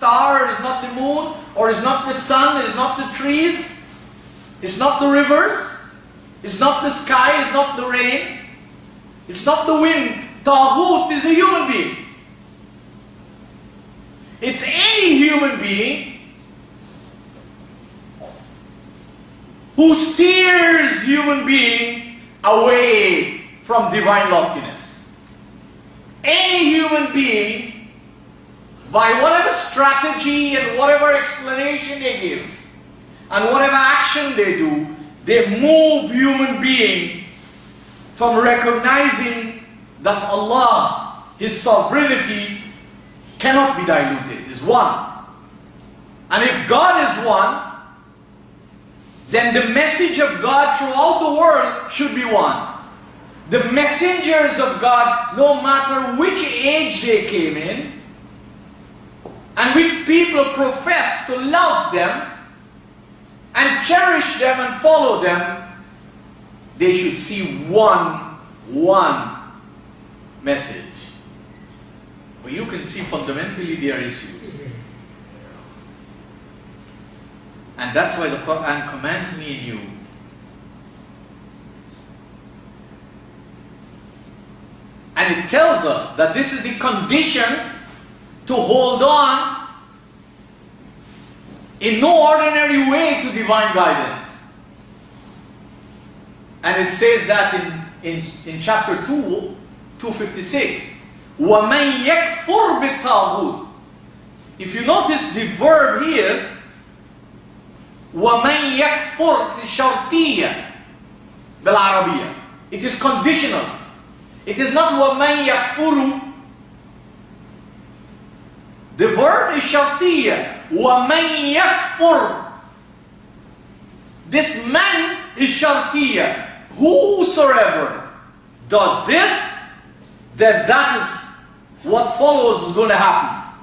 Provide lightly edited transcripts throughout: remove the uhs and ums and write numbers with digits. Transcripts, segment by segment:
star, it is not the moon, or it is not the sun, it is not the trees, it's not the rivers, it's not the sky, it's not the rain, it's not the wind. Taghut is a human being. It's any human being who steers human being away from divine loftiness. Any human being, by whatever strategy and whatever explanation they give, and whatever action they do, they move human being from recognizing that Allah, His sovereignty, cannot be diluted, is one. And if God is one, then the message of God throughout the world should be one. The messengers of God, no matter which age they came in, and which people profess to love them, and cherish them and follow them, they should see one message. But you can see fundamentally there are issues. And that's why the Qur'an commands me and you and it tells us that this is the condition to hold on in no ordinary way to divine guidance. And it says that in chapter 2, 256, وَمَنْ يَكْفُرْ بِالطَّاغُوتِ. If you notice the verb here, وَمَنْ يَكْفُرْ شَرْطِيَّة بالعربية. It is conditional. It is not وَمَنْ يَكْفُرُ. The verb is شرطية. وَمَنْ يَكْفُرْ. This man is شرطية. Whosoever does this, then that is what follows is going to happen.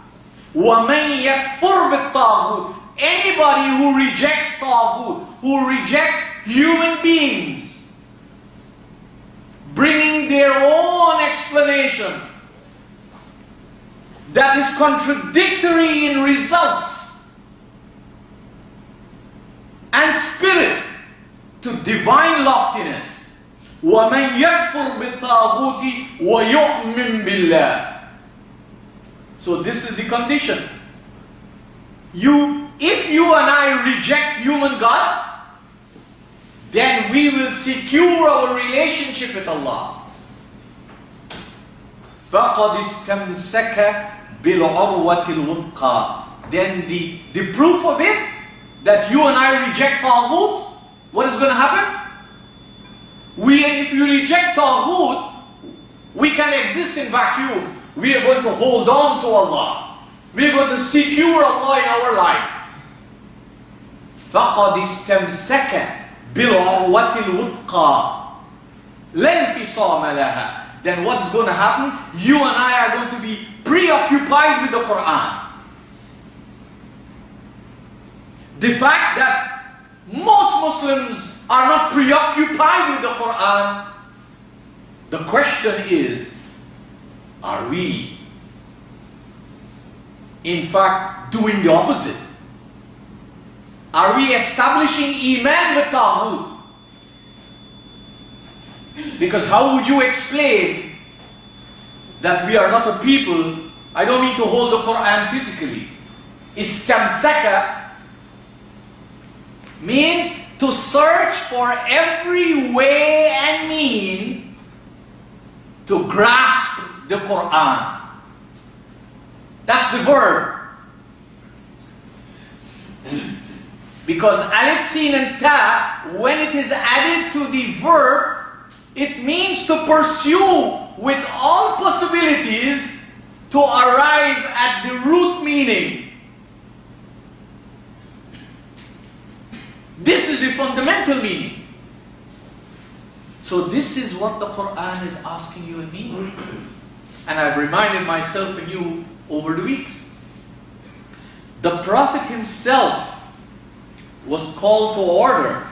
وَمَنْ يَكْفُرْ بِالطَّاغُوتِ. Anybody who rejects Taghut, who rejects human beings, bringing their own explanation that is contradictory in results and spirit to divine loftiness. وَمَنْ يَكْفُرْ بِالطَّاغُوتِ وَيُؤْمِنْ بِاللَّهِ. So this is the condition. If you and I reject human gods, then we will secure our relationship with Allah. فَقَدْ اسْتَمْسَكَ بِالْعُرْوَةِ الْوُثْقَى. Then the proof of it, that you and I reject Taghut, what is going to happen? If you reject Taghut, we can exist in vacuum. We are going to hold on to Allah. We are going to secure Allah in our life. فَقَدْ اسْتَمْسَكَ بِالْعُرْوَةِ الْوُثْقَى لَا انْفِصَامَ لَهَا. Then what is going to happen? You and I are going to be preoccupied with the Qur'an. The fact that most Muslims are not preoccupied with the Qur'an, the question is, are we in fact doing the opposite? Are we establishing Iman with Taghut? Because how would you explain that we are not a people? I don't mean to hold the Qur'an physically. Istamsaka means to search for every way and mean to grasp the Qur'an. That's the verb. Because alif, sin and ta, when it is added to the verb, it means to pursue with all possibilities to arrive at the root meaning. This is the fundamental meaning. So this is what the Qur'an is asking you and me. And I've reminded myself and you over the weeks. The Prophet himself was called to order.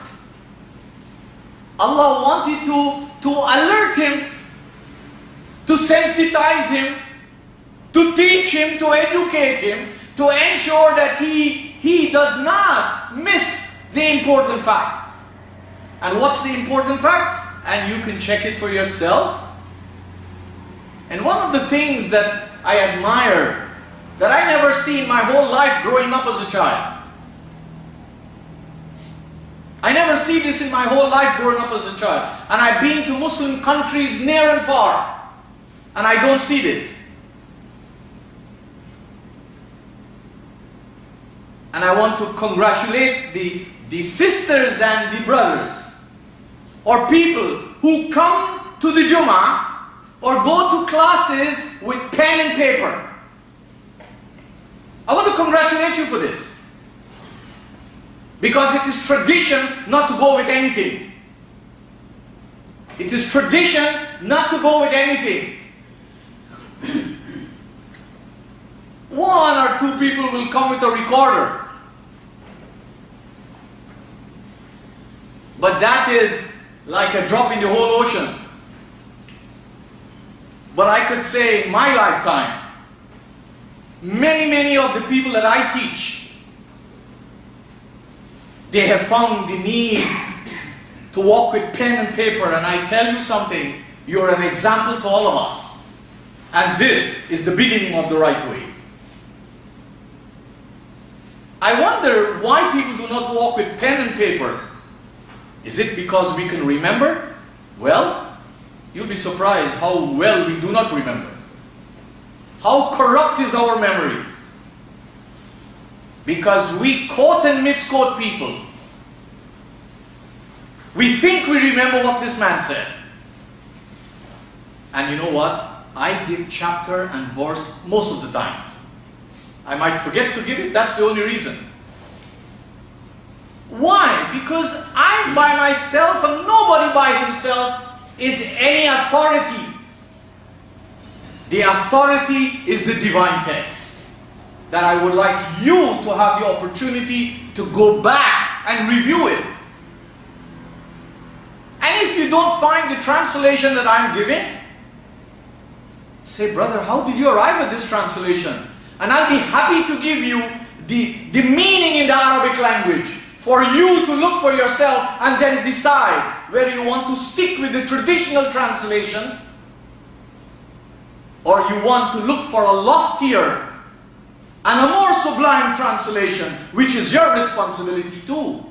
Allah wanted to alert him, to sensitize him, to teach him, to educate him, to ensure that he does not miss the important fact. And what's the important fact? And you can check it for yourself. And one of the things that I admire, that I never seen my whole life growing up as a child. I never see this in my whole life growing up as a child. And I've been to Muslim countries near and far. And I don't see this. And I want to congratulate the sisters and the brothers, or people who come to the Jummah or go to classes with pen and paper. I want to congratulate you for this. Because it is tradition not to go with anything. It is tradition not to go with anything. One or two people will come with a recorder. But that is like a drop in the whole ocean. But I could say in my lifetime, many of the people that I teach, they have found the need to walk with pen and paper. And I tell you something, you're an example to all of us. And this is the beginning of the right way. I wonder why people do not walk with pen and paper. Is it because we can remember? Well, you'll be surprised how well we do not remember. How corrupt is our memory. Because we quote and misquote people. We think we remember what this man said. And you know what? I give chapter and verse most of the time. I might forget to give it, that's the only reason. Why? Because I'm by myself and nobody by himself is any authority. The authority is the divine text. That I would like you to have the opportunity to go back and review it. And if you don't find the translation that I'm giving, say, brother, how did you arrive at this translation? And I'll be happy to give you the meaning in the Arabic language for you to look for yourself and then decide whether you want to stick with the traditional translation or you want to look for a loftier and a more sublime translation, which is your responsibility too.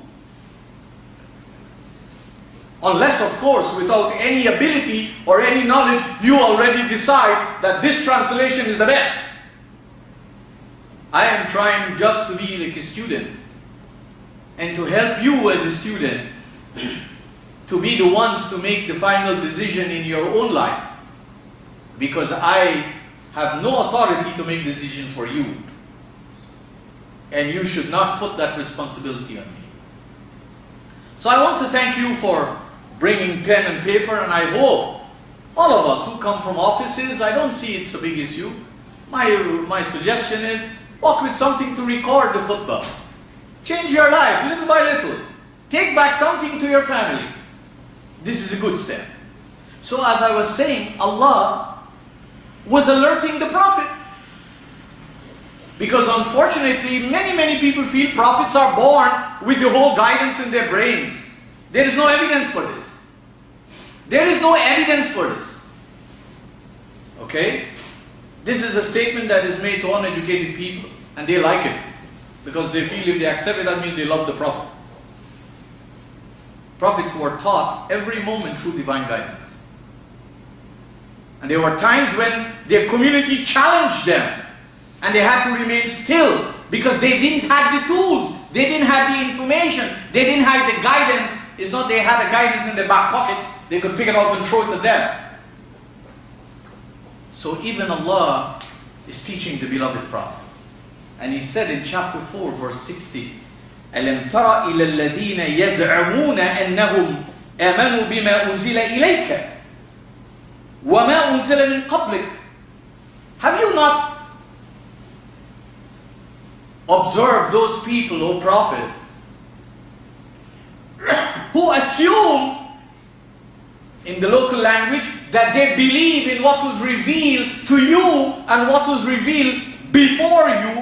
Unless, of course, without any ability or any knowledge, you already decide that this translation is the best. I am trying just to be like a student and to help you as a student to be the ones to make the final decision in your own life. Because I have no authority to make decision for you. And you should not put that responsibility on me. So I want to thank you for bringing pen and paper, and I hope all of us who come from offices, I don't see it's a big issue. My suggestion is walk with something to record the khutbah. Change your life little by little. Take back something to your family. This is a good step. So as I was saying, Allah was alerting the Prophet. Because unfortunately, many people feel prophets are born with the whole guidance in their brains. There is no evidence for this. There is no evidence for this. Okay? This is a statement that is made to uneducated people, and they like it. Because they feel if they accept it, that means they love the Prophet. Prophets were taught every moment through divine guidance. And there were times when their community challenged them. And they had to remain still because they didn't have the tools. They didn't have the information. They didn't have the guidance. It's not they had the guidance in their back pocket. They could pick it out and throw it to them. So even Allah is teaching the beloved Prophet. And He said in chapter 4, verse 60, أَلَمْ تَرَ إِلَى الَّذِينَ يَزْعَمُونَ أَنَّهُمْ آمَنُوا بِمَا أُنزِلَ إِلَيْكَ وَمَا أُنزِلَ مِنْ قَبْلِكَ. Have you not observed those people, O Prophet, who assume in the local language that they believe in what was revealed to you and what was revealed before you,